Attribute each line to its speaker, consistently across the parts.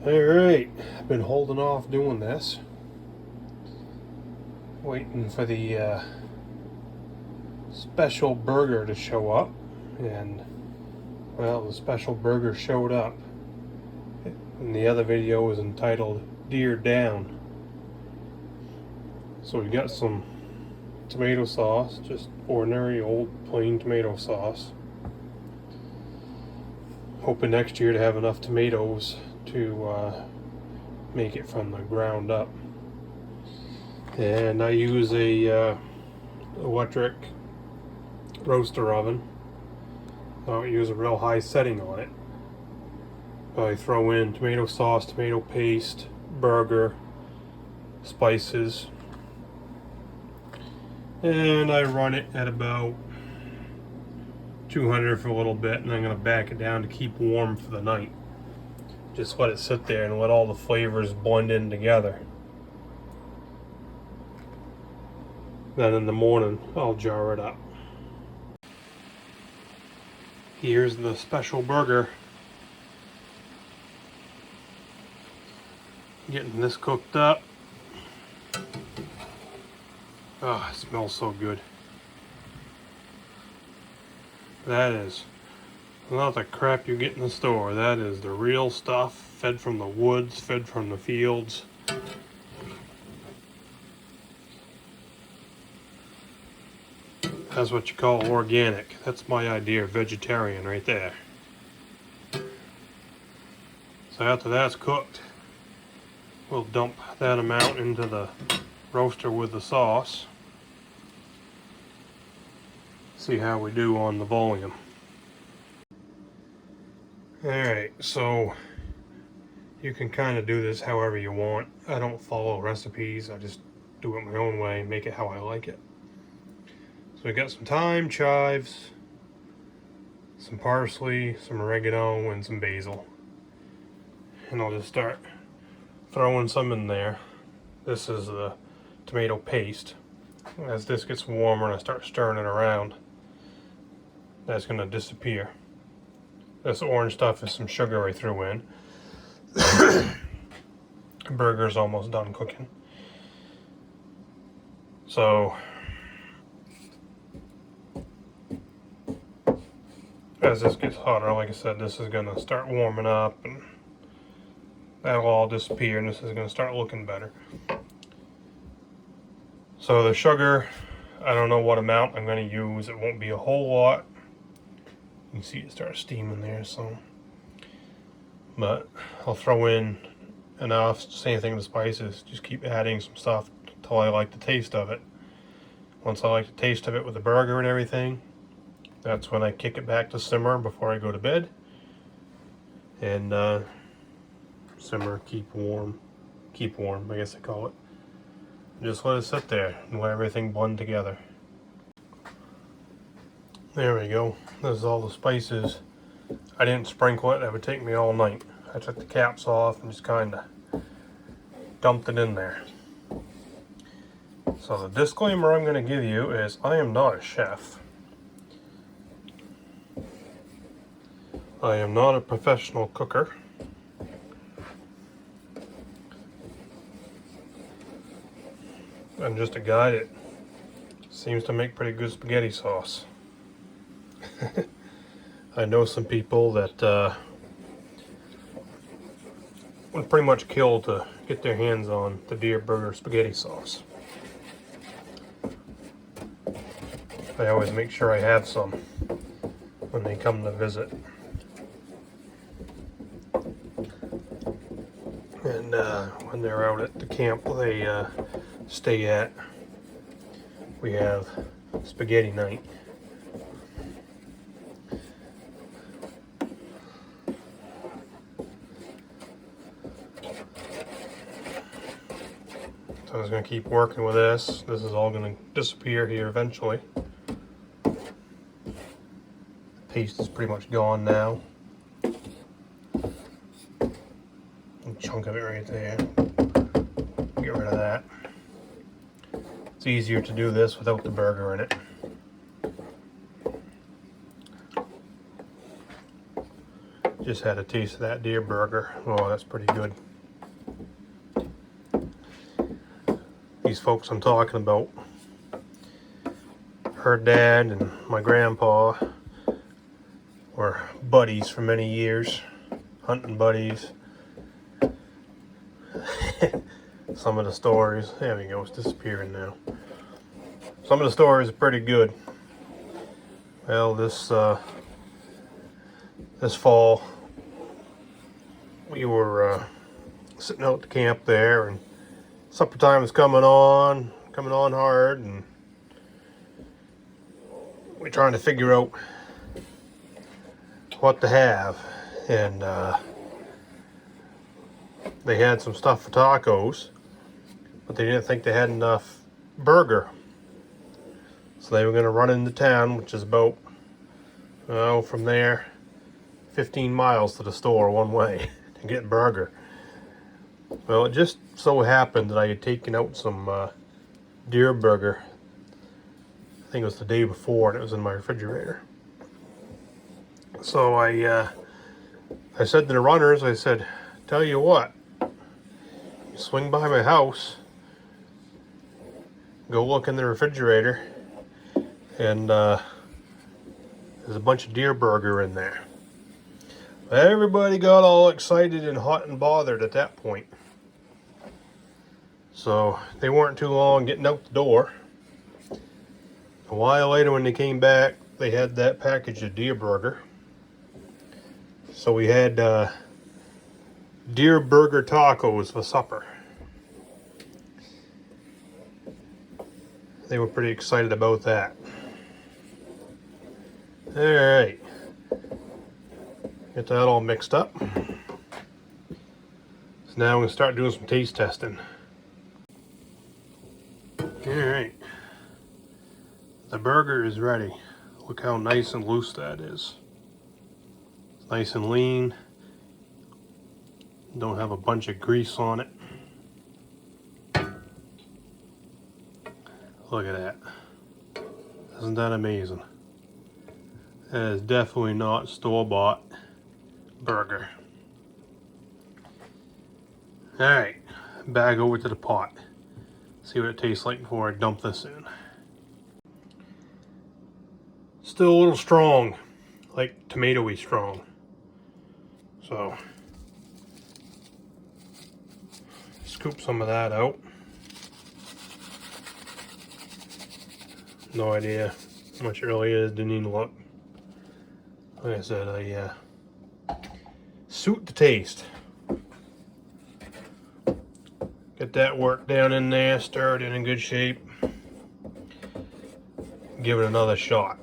Speaker 1: Alright, I've been holding off doing this. Waiting for the special burger to show up. And, well, the special burger showed up. And the other video was entitled Deer Down. So we got some tomato sauce, just ordinary old plain tomato sauce. Hoping next year to have enough tomatoes to make it from the ground up. And I use a electric roaster oven. I don't use a real high setting on it. I throw in tomato sauce, tomato paste, burger, spices, and I run it at about 200 for a little bit, and I'm going to back it down to keep warm for the night. Just let it sit there and let all the flavors blend in together. Then in the morning, I'll jar it up. Here's the special burger. Getting this cooked up. Oh, it smells so good. That is not the crap you get in the store. That is the real stuff, fed from the woods, fed from the fields. That's what you call organic. That's my idea of vegetarian right there. So after that's cooked, we'll dump that amount into the roaster with the sauce. See how we do on the volume. Alright, so you can kind of do this however you want. I don't follow recipes, I just do it my own way, make it how I like it. So we got some thyme, chives, some parsley, some oregano, and some basil. And I'll just start throwing some in there. This is the tomato paste. As this gets warmer and I start stirring it around, that's going to disappear. This orange stuff is some sugar I threw in. Burger's almost done cooking. So as this gets hotter, like I said, this is going to start warming up and that'll all disappear and this is going to start looking better. So the sugar, I don't know what amount I'm going to use. It won't be a whole lot. You can see it start steaming there, so. But I'll throw in enough. Same thing with spices. Just keep adding some stuff until I like the taste of it. Once I like the taste of it with the burger and everything, that's when I kick it back to simmer before I go to bed. And simmer, keep warm, I guess I call it. Just let it sit there and let everything blend together. There we go. This is all the spices. I didn't sprinkle it. That would take me all night. I took the caps off and just kind of dumped it in there. So the disclaimer I'm going to give you is I am not a chef. I am not a professional cooker. I'm just a guy that seems to make pretty good spaghetti sauce. I know some people that would pretty much kill to get their hands on the Deer Burger spaghetti sauce. I always make sure I have some when they come to visit. And when they're out at the camp they stay at, we have spaghetti night. So I was going to keep working with this. This is all going to disappear here eventually. The paste is pretty much gone now. A chunk of it right there. Get rid of that. It's easier to do this without the burger in it. Just had a taste of that deer burger. Oh, that's pretty good. These folks I'm talking about, her dad and my grandpa were buddies for many years, hunting buddies. Some of the stories, there we go, it's disappearing now. Some of the stories are pretty good. Well, this fall, we were sitting out at the camp there, and supper time was coming on hard, and we're trying to figure out what to have. And they had some stuff for tacos, but they didn't think they had enough burger. So they were going to run into town, which is about, from there, 15 miles to the store one way to get burger. Well, it just so happened that I had taken out some deer burger. I think it was the day before, and it was in my refrigerator. So I said to the runners, I said, tell you what, you swing by my house, go look in the refrigerator, and there's a bunch of deer burger in there. Everybody got all excited and hot and bothered at that point. So they weren't too long getting out the door. A while later when they came back, they had that package of deer burger. So we had deer burger tacos for supper. They were pretty excited about that. Alright. Get that all mixed up. So now I'm going to start doing some taste testing. Alright. The burger is ready. Look how nice and loose that is. It's nice and lean. Don't have a bunch of grease on it. Look at that. Isn't that amazing? That is definitely not store-bought burger. Alright, back over to the pot. See what it tastes like before I dump this in. Still a little strong, like tomatoey strong. So, scoop some of that out. No idea how much it really is, didn't even look. Like I said, suit the taste. Get that work down in there, stir it in good shape. Give it another shot.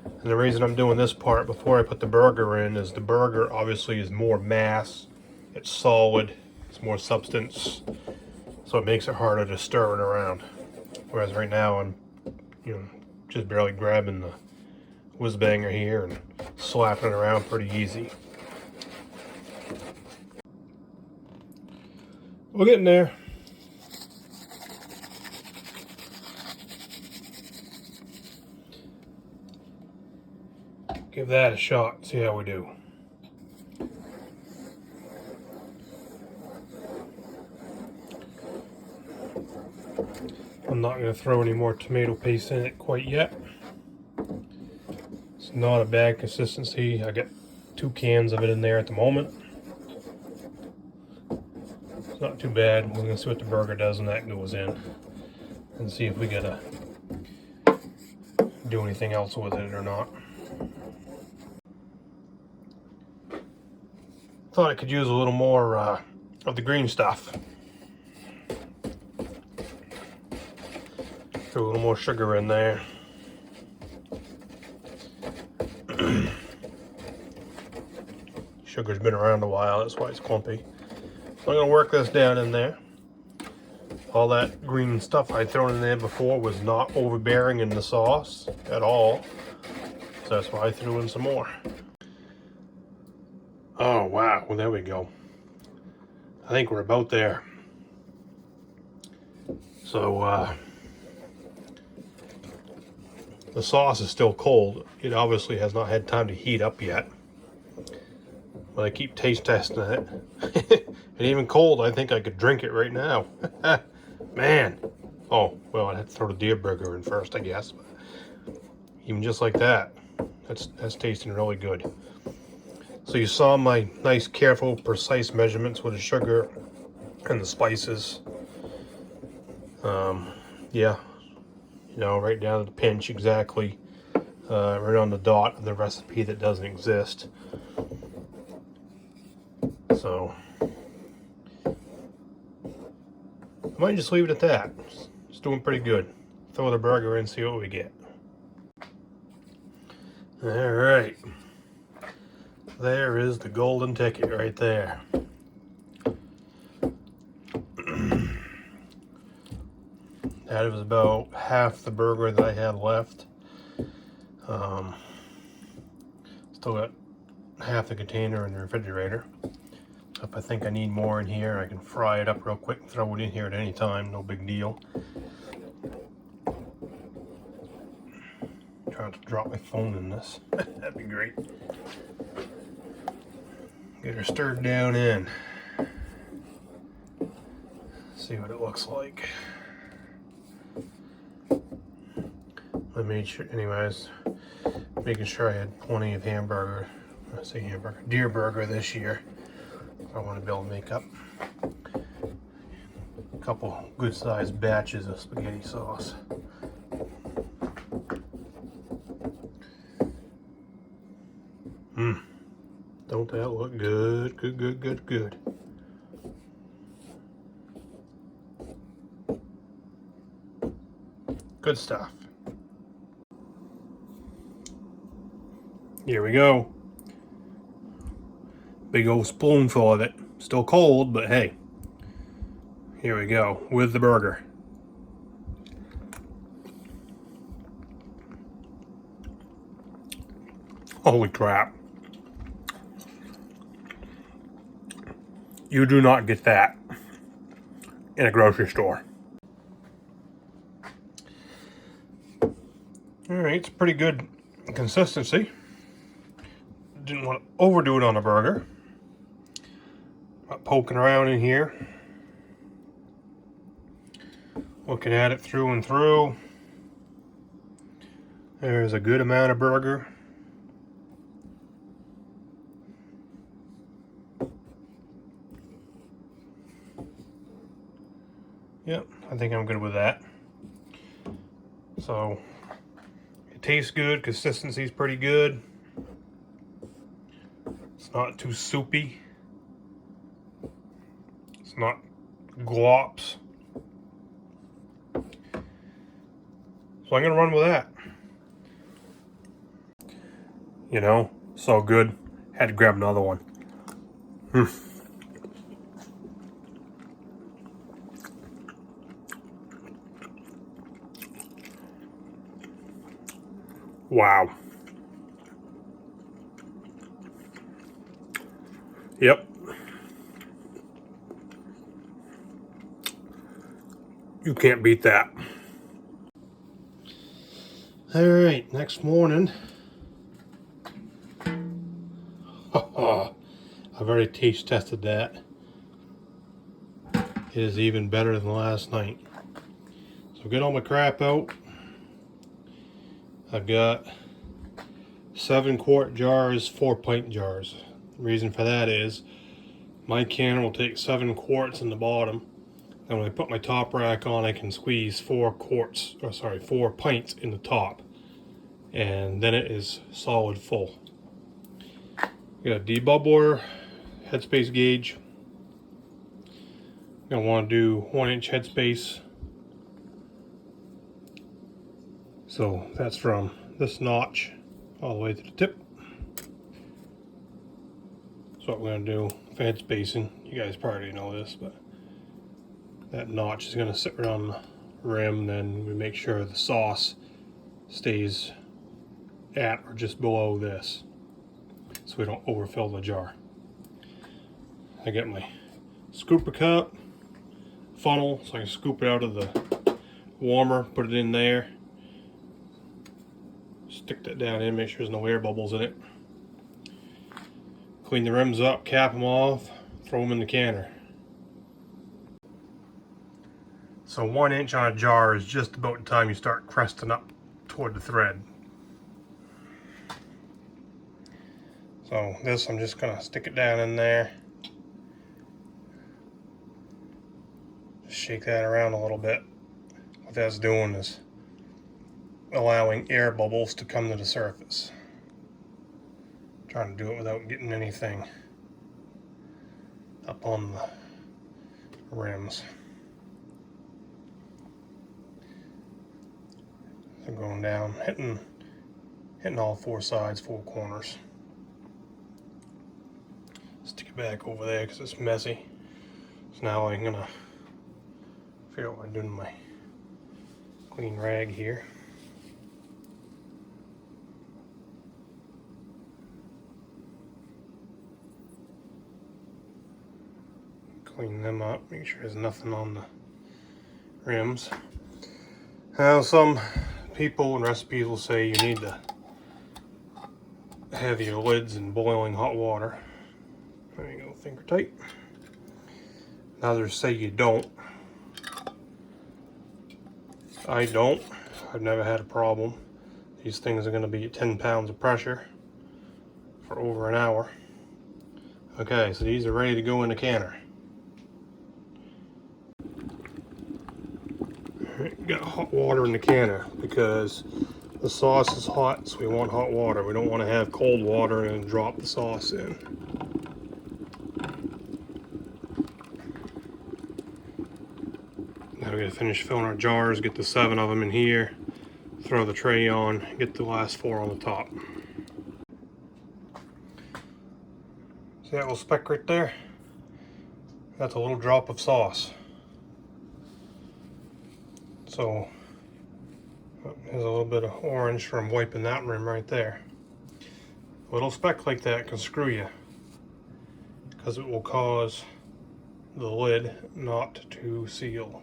Speaker 1: And the reason I'm doing this part before I put the burger in is the burger obviously is more mass, it's solid, it's more substance, so it makes it harder to stir it around. Whereas right now I'm, just barely grabbing the whiz banger here and slapping it around pretty easy. We're getting there. Give that a shot, see how we do. I'm not going to throw any more tomato paste in it quite yet. It's not a bad consistency. I got 2 cans of it in there at the moment. It's not too bad. We're going to see what the burger does when that goes in. And see if we got to do anything else with it or not. Thought I could use a little more of the green stuff. Throw a little more sugar in there. Sugar's been around a while, that's why it's clumpy. So I'm going to work this down in there. All that green stuff I'd thrown in there before was not overbearing in the sauce at all. So that's why I threw in some more. Oh wow, well there we go. I think we're about there. So the sauce is still cold. It obviously has not had time to heat up yet. but I keep taste testing it. And even cold, I think I could drink it right now. Man. Oh, well, I'd have to throw the deer burger in first, I guess. But even just like that, that's tasting really good. So you saw my nice, careful, precise measurements with the sugar and the spices. Yeah, you know, right down to the pinch exactly, right on the dot of the recipe that doesn't exist. So I might just leave it at that. It's doing pretty good. Throw the burger in, see what we get. All right, there is the golden ticket right there. That was about half the burger that I had left. Still got half the container in the refrigerator. So if I think I need more in here, I can fry it up real quick and throw it in here at any time. No big deal. Trying to drop my phone in this. That'd be great. Get her stirred down in. See what it looks like. I made sure, anyways, making sure I had plenty of hamburger. I say hamburger, deer burger this year. I want to be able to make up a couple good sized batches of spaghetti sauce. Don't that look good? Good, good, good, good. Good stuff. Here we go. Big old spoonful of it. Still cold, but hey. Here we go with the burger. Holy crap. You do not get that in a grocery store. Alright, it's pretty good consistency. Didn't want to overdo it on a burger. Not poking around in here. Looking at it through and through. There's a good amount of burger. Yep, I think I'm good with that. So, it tastes good, consistency's pretty good. It's not too soupy. It's not glops. So I'm gonna run with that. You know, so good. Had to grab another one. Wow. Yep. You can't beat that. All right, next morning. I've already taste tested that. It is even better than last night. So get all my crap out. I've got 7-quart jars, 4-pint jars. The reason for that is my can will take 7 quarts in the bottom, and when I put my top rack on, I can squeeze 4 pints in the top, and then it is solid full. Got a debubbler, headspace gauge. Gonna want to do 1-inch headspace. So that's from this notch all the way to the tip. So what we're going to do for head spacing, you guys probably know this, but that notch is going to sit around the rim, then we make sure the sauce stays at or just below this so we don't overfill the jar. I got my scooper cup, funnel, so I can scoop it out of the warmer, put it in there, stick that down in, make sure there's no air bubbles in it. Clean the rims up, cap them off, throw them in the canner. So 1 inch on a jar is just about the time you start cresting up toward the thread. So this, I'm just gonna stick it down in there. Just shake that around a little bit. What that's doing is allowing air bubbles to come to the surface. Trying to do it without getting anything up on the rims. So going down, hitting all 4 sides, 4 corners. Stick it back over there because it's messy. So now I'm gonna figure out what I'm doing with my clean rag here. Clean them up, make sure there's nothing on the rims. Now some people and recipes will say you need to have your lids in boiling hot water. There you go, finger tight. Others say you don't. I don't. I've never had a problem. These things are going to be at 10 pounds of pressure for over an hour. Okay, so these are ready to go in the canner. Got hot water in the canner because the sauce is hot, so we want hot water. We don't want to have cold water and drop the sauce in. Now we gotta finish filling our jars, get the 7 of them in here, throw the tray on, get the last 4 on the top. See that little speck right there? That's a little drop of sauce. So there's a little bit of orange from wiping that rim right there. A little speck like that can screw you because it will cause the lid not to seal.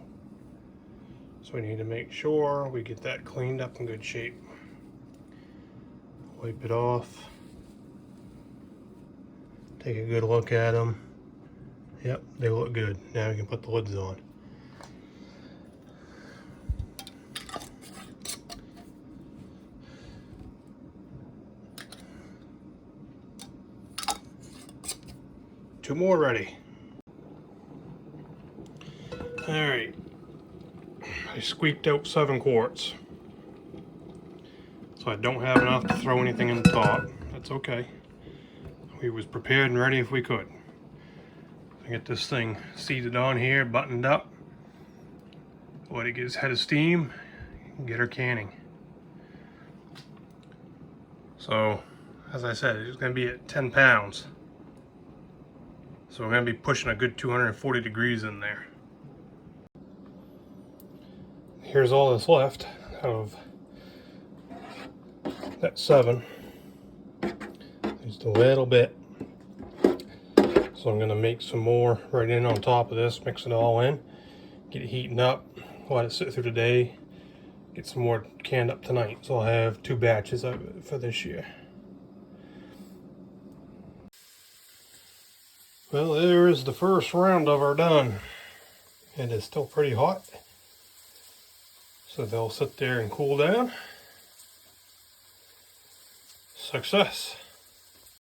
Speaker 1: So we need to make sure we get that cleaned up in good shape. Wipe it off. Take a good look at them. Yep, they look good. Now we can put the lids on. Two more ready. Alright. I squeaked out 7 quarts. So I don't have enough to throw anything in the top. That's okay. We was prepared and ready if we could. Get this thing seated on here, buttoned up. Let it get its head of steam. Get her canning. So, as I said, it's going to be at 10 pounds. So we're going to be pushing a good 240 degrees in there. Here's all that's left out of that 7. Just a little bit. So I'm going to make some more right in on top of this, mix it all in, get it heating up, let it sit through the day, get some more canned up tonight. So I'll have 2 batches of it for this year. Well, there is the first round of our done. It is still pretty hot. So they'll sit there and cool down. Success.